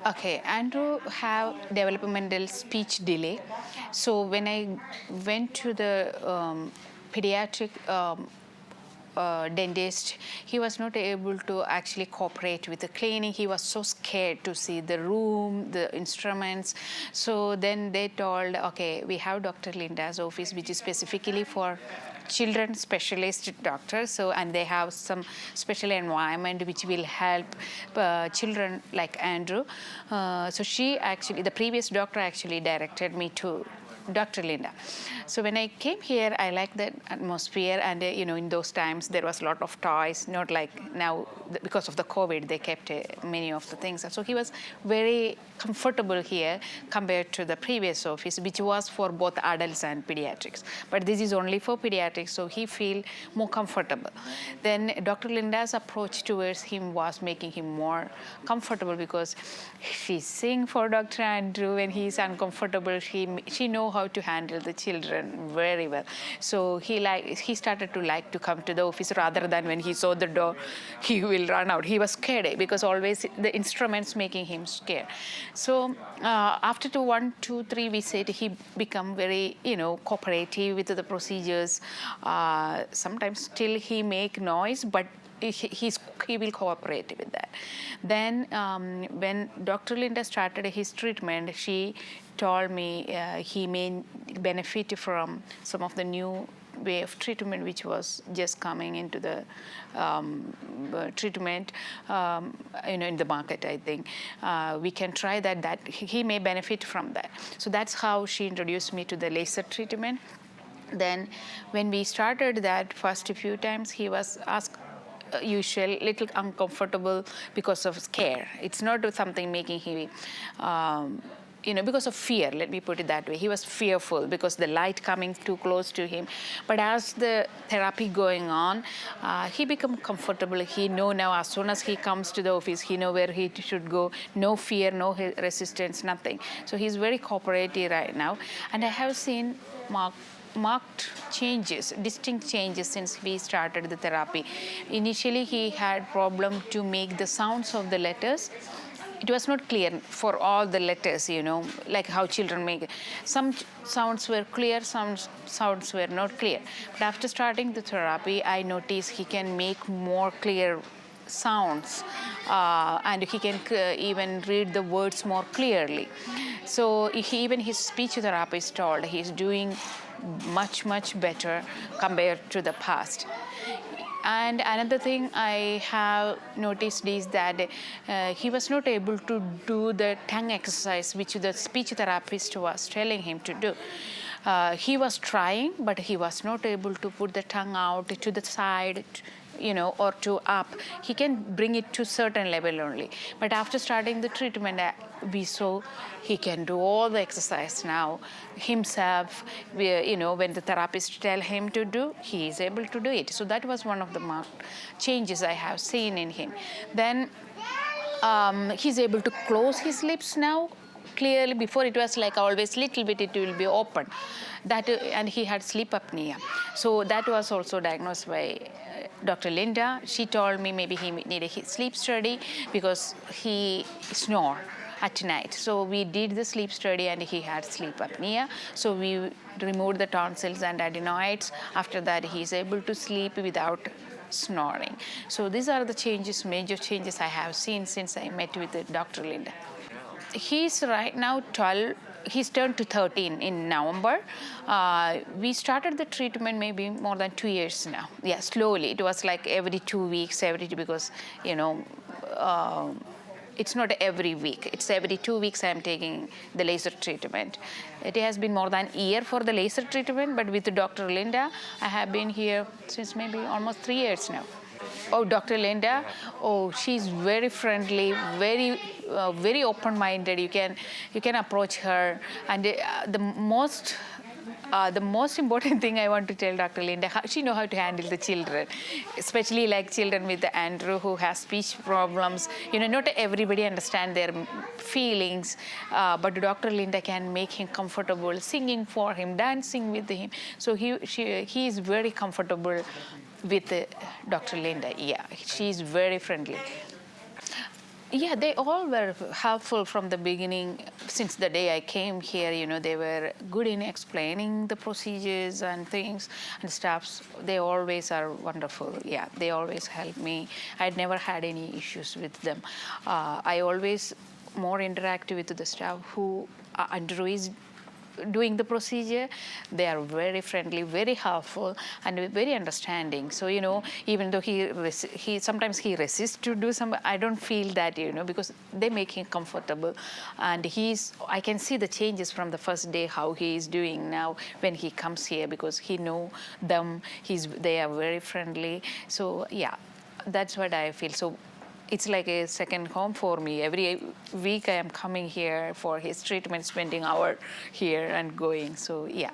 Okay, Andrew have developmental speech delay. So when I went to the pediatric dentist, he was not able to actually cooperate with the cleaning. He was so scared to see the room, the instruments. So then they told, okay, we have Dr. Linda's office, which is specifically for children specialist doctors. So and they have some special environment which will help children like Andrew. So she actually, the previous doctor actually directed me to Dr. Linda. So when I came here, I liked the atmosphere, and in those times there was a lot of toys, not like now because of the COVID they kept many of the things. So he was very comfortable here compared to the previous office, which was for both adults and pediatrics. But this is only for pediatrics, so he feel more comfortable. Then Dr. Linda's approach towards him was making him more comfortable because she sing for Dr. Andrew when he's uncomfortable. She know how to handle the children very well. So he started to like to come to the office rather than when he saw the door, he will run out. He was scared because always the instruments making him scared. So after 1, 2, 3 visits, he become very cooperative with the procedures. Sometimes still he make noise, but he will cooperate with that. Then when Dr. Linda started his treatment, she told me he may benefit from some of the new way of treatment which was just coming into the treatment in the market. I think we can try that he may benefit from that. So that's how she introduced me to the laser treatment. Then when we started that first few times, he was asked usual little uncomfortable because of scare. It's not something making him because of fear, let me put it that way. He was fearful because the light coming too close to him. But as the therapy going on, he become comfortable. He know now as soon as he comes to the office, he know where he should go. No fear, no resistance, nothing. So he's very cooperative right now. And I have seen marked changes, distinct changes since we started the therapy. Initially, he had problem to make the sounds of the letters. It was not clear for all the letters, like how children make it. Some sounds were clear, some sounds were not clear. But after starting the therapy, I noticed he can make more clear sounds, and he can even read the words more clearly. So even his speech therapist told he's doing much, much better compared to the past. And another thing I have noticed is that he was not able to do the tongue exercise which the speech therapist was telling him to do. He was trying, but he was not able to put the tongue out to the side, or to up. He can bring it to certain level only. But after starting the treatment, we saw he can do all the exercise now himself. When the therapist tell him to do, he is able to do it. So that was one of the marked changes I have seen in him. Then he's able to close his lips now clearly. Before it was like always little bit it will be open. And he had sleep apnea. So that was also diagnosed by Dr. Linda. She told me maybe he needed a sleep study because he snore at night. So we did the sleep study and he had sleep apnea. So we removed the tonsils and adenoids. After that, he is able to sleep without snoring. So these are the changes, major changes I have seen since I met with Dr. Linda. He's right now 12. He's turned to 13 in November. We started the treatment maybe more than 2 years now. Yeah, slowly. It was like every 2 weeks, because, it's not every week. It's every 2 weeks I'm taking the laser treatment. It has been more than a year for the laser treatment, but with Dr. Linda, I have been here since maybe almost 3 years now. Oh, Dr. Linda, she's very friendly, very open-minded. You can approach her, and the most important thing I want to tell Dr. Linda, she knows how to handle the children, especially like children with Andrew who has speech problems. Not everybody understand their feelings, but Dr. Linda can make him comfortable, singing for him, dancing with him. So he is very comfortable with Dr. Linda. Yeah, she's very friendly. Yeah, they all were helpful from the beginning. Since the day I came here, they were good in explaining the procedures and things and staffs. They always are wonderful. Yeah, they always help me. I'd never had any issues with them. I always more interactive with the staff who Andrew is doing the procedure. They are very friendly, very helpful, and very understanding. So even though he sometimes he resists to do some, I don't feel that, because they make him comfortable, and I can see the changes from the first day how he is doing now when he comes here, because he know them. They are very friendly. So yeah, that's what I feel. So it's like a second home for me. Every week I am coming here for his treatment, spending hour here and going. So yeah.